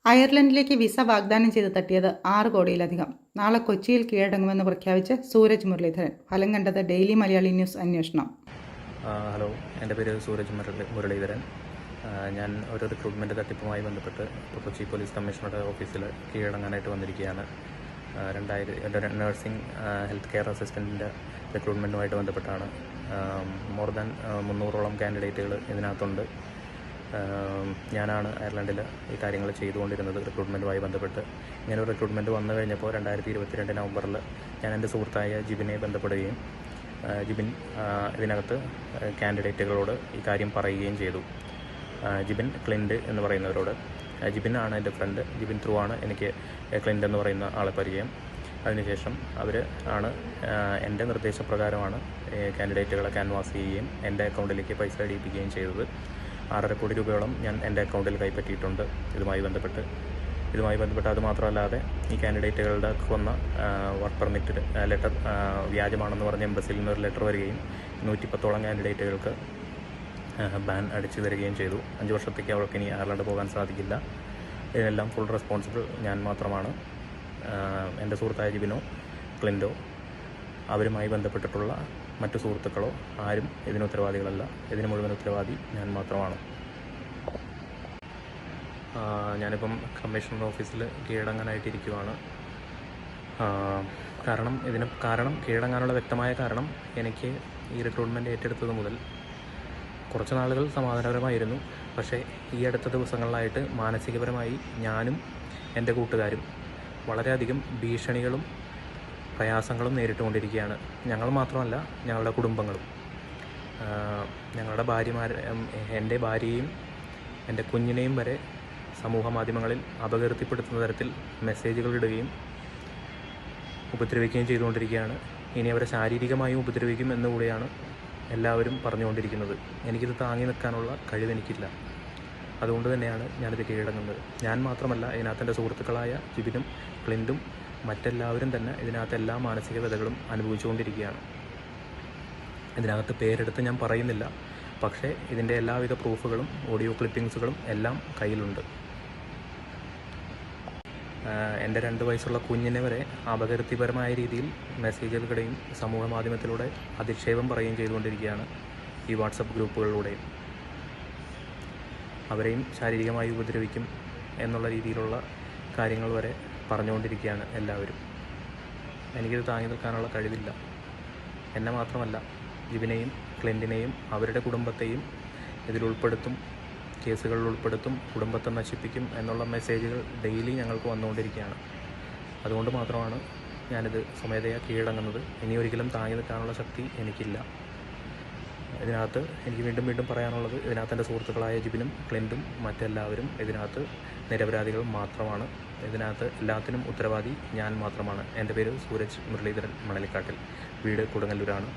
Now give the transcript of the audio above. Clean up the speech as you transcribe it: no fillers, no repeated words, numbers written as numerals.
അയർലൻഡിലേക്ക് visa വാഗ്ദാനം ചെയ്ത് തട്ടിയത് 6 കോടിയിലധികം. നാളെ കൊച്ചിയിൽ കീഴടങ്ങുമെന്ന് പ്രഖ്യാപിച്ച് സൂരജ് മുരളീധരൻ. ഫലം കണ്ടത് ഡെയിലി മലയാളി ന്യൂസ് അന്വേഷണം. ഹലോ, എൻ്റെ പേര് സൂരജ് മുരളീധരൻ. ഞാൻ ഒരു റിക്രൂട്ട്മെൻറ്റ് തട്ടിപ്പുമായി ബന്ധപ്പെട്ട് ഇപ്പോൾ കൊച്ചി പോലീസ് കമ്മീഷണറുടെ ഓഫീസിൽ കീഴടങ്ങാനായിട്ട് വന്നിരിക്കുകയാണ്. നഴ്സിംഗ് ഹെൽത്ത് കെയർ അസിസ്റ്റൻറ്റിൻ്റെ റിക്രൂട്ട്മെൻറ്റുമായിട്ട് ബന്ധപ്പെട്ടാണ്. മോർ ദാൻ 300ഓളം കാൻഡിഡേറ്റുകൾ ഇതിനകത്തുണ്ട്. ഞാനാണ് അയർലൻഡിൽ ഈ കാര്യങ്ങൾ ചെയ്തുകൊണ്ടിരുന്നത് റിക്രൂട്ട്മെൻറ്റുമായി ബന്ധപ്പെട്ട്. ഇങ്ങനെ ഒരു റിക്രൂട്ട്മെൻറ്റ് വന്നു കഴിഞ്ഞപ്പോൾ 2022 നവംബറിൽ ഞാൻ എൻ്റെ സുഹൃത്തായ ജിബിനെ ബന്ധപ്പെടുകയും ജിബിൻ ഇതിനകത്ത് കാൻഡിഡേറ്റുകളോട് ഈ കാര്യം പറയുകയും ചെയ്തു. ജിബിൻ ക്ലിൻഡ് എന്ന് പറയുന്നവരോട്. ജിബിനാണ് എൻ്റെ ഫ്രണ്ട്. ജിബിൻ ത്രൂ ആണ് എനിക്ക് ക്ലിൻഡ് എന്ന് പറയുന്ന ആളെ പരിചയം. അതിനുശേഷം അവർ ആണ് എൻ്റെ നിർദ്ദേശപ്രകാരമാണ് കാൻഡിഡേറ്റുകളെ ക്യാൻവാസ് ചെയ്യുകയും എൻ്റെ അക്കൗണ്ടിലേക്ക് പൈസ അടിയിപ്പിക്കുകയും ചെയ്തത്. 6.5 കോടി രൂപയോളം ഞാൻ എൻ്റെ അക്കൗണ്ടിൽ കൈപ്പറ്റിയിട്ടുണ്ട് ഇതുമായി ബന്ധപ്പെട്ട്. അതുമാത്രമല്ലാതെ ഈ കാൻഡിഡേറ്റുകളുടെ വന്ന വർക്ക് പെർമിറ്റ് ലെറ്റർ വ്യാജമാണെന്ന് പറഞ്ഞ് എംബസിയിൽ നിന്നൊരു ലെറ്റർ വരികയും 110ഓളം കാൻഡിഡേറ്റുകൾക്ക് ബാൻ അടിച്ചു തരികയും ചെയ്തു. 5 വർഷത്തേക്ക് അവർക്ക് ഇനി അയർലൻഡ് പോകാൻ സാധിക്കില്ല. ഇതിനെല്ലാം ഫുൾ റെസ്പോൺസിബിൾ ഞാൻ മാത്രമാണ്. എൻ്റെ സുഹൃത്തായ ജിബിനോ ക്ലിൻഡോ അവരുമായി ബന്ധപ്പെട്ടിട്ടുള്ള മറ്റു സുഹൃത്തുക്കളോ ആരും ഇതിന് ഉത്തരവാദികളല്ല. ഇതിന് മുഴുവൻ ഉത്തരവാദി ഞാൻ മാത്രമാണ്. ഞാനിപ്പം കമ്മീഷണർ ഓഫീസിൽ കീഴടങ്ങാനായിട്ടിരിക്കുവാണ്. കാരണം കീഴടങ്ങാനുള്ള വ്യക്തമായ കാരണം, എനിക്ക് ഈ റിക്രൂട്ട്മെൻറ്റ് ഏറ്റെടുത്തത് മുതൽ കുറച്ച് നാളുകൾ സമാധാനപരമായിരുന്നു. പക്ഷേ ഈ അടുത്ത ദിവസങ്ങളിലായിട്ട് മാനസികപരമായി ഞാനും എൻ്റെ കൂട്ടുകാരും വളരെയധികം ഭീഷണികളും പ്രയാസങ്ങളും നേരിട്ടുകൊണ്ടിരിക്കുകയാണ്. ഞങ്ങൾ മാത്രമല്ല, ഞങ്ങളുടെ കുടുംബങ്ങളും. ഞങ്ങളുടെ എൻ്റെ ഭാര്യയും എൻ്റെ കുഞ്ഞിനെയും വരെ സമൂഹ മാധ്യമങ്ങളിൽ അപകീർത്തിപ്പെടുത്തുന്ന തരത്തിൽ മെസ്സേജുകൾ ഇടുകയും ഉപദ്രവിക്കുകയും ചെയ്തുകൊണ്ടിരിക്കുകയാണ്. ഇനി അവരെ ശാരീരികമായും ഉപദ്രവിക്കും എന്നുകൂടിയാണ് എല്ലാവരും പറഞ്ഞുകൊണ്ടിരിക്കുന്നത്. എനിക്കിത് താങ്ങി നിൽക്കാനുള്ള കഴിവെനിക്കില്ല. അതുകൊണ്ട് തന്നെയാണ് ഞാനിത് കീഴടങ്ങുന്നത്. ഞാൻ മാത്രമല്ല, ഇതിനകത്ത് എൻ്റെ സുഹൃത്തുക്കളായ ജിബിനും ക്ലിൻഡും മറ്റെല്ലാവരും തന്നെ ഇതിനകത്ത് എല്ലാ മാനസിക വ്യതകളും അനുഭവിച്ചുകൊണ്ടിരിക്കുകയാണ്. ഇതിനകത്ത് പേരെടുത്ത് ഞാൻ പറയുന്നില്ല, പക്ഷേ ഇതിൻ്റെ എല്ലാവിധ പ്രൂഫുകളും ഓഡിയോ ക്ലിപ്പിങ്സുകളും എല്ലാം കയ്യിലുണ്ട്. എൻ്റെ 2 വയസ്സുള്ള കുഞ്ഞിനെ വരെ അപകീർത്തിപരമായ രീതിയിൽ മെസ്സേജുകളുടെയും സമൂഹ മാധ്യമത്തിലൂടെ അധിക്ഷേപം പറയുകയും ചെയ്തുകൊണ്ടിരിക്കുകയാണ് ഈ വാട്സപ്പ് ഗ്രൂപ്പുകളിലൂടെയും. അവരെയും ശാരീരികമായി ഉപദ്രവിക്കും എന്നുള്ള രീതിയിലുള്ള കാര്യങ്ങൾ വരെ പറഞ്ഞുകൊണ്ടിരിക്കുകയാണ് എല്ലാവരും. എനിക്കിത് താങ്ങി നിൽക്കാനുള്ള കഴിവില്ല. എന്നെ മാത്രമല്ല, ജിബിനെയും ക്ലിൻഡിനെയും അവരുടെ കുടുംബത്തെയും ഇതിലുൾപ്പെടുത്തും, കേസുകളിൽ ഉൾപ്പെടുത്തും, കുടുംബത്തെ നശിപ്പിക്കും എന്നുള്ള മെസ്സേജുകൾ ഡെയിലി ഞങ്ങൾക്ക് വന്നുകൊണ്ടിരിക്കുകയാണ്. അതുകൊണ്ട് മാത്രമാണ് ഞാനിത് സ്വമേധയാ കീഴടങ്ങുന്നത്. ഇനി ഒരിക്കലും താങ്ങി നിൽക്കാനുള്ള ശക്തി എനിക്കില്ല. ഇതിനകത്ത് എനിക്ക് വീണ്ടും പറയാനുള്ളത്, ഇതിനകത്ത് എൻ്റെ സുഹൃത്തുക്കളായ ജിബിനും ക്ലിൻഡും മറ്റെല്ലാവരും ഇതിനകത്ത് നിരപരാധികൾ മാത്രമാണ്. ഇതിനകത്ത് എല്ലാത്തിനും ഉത്തരവാദി ഞാൻ മാത്രമാണ്. എൻ്റെ പേര് സൂരജ് മുരളീധരൻ, മണലിക്കാട്ടിൽ. വീട് കൊടുങ്ങല്ലൂരാണ്.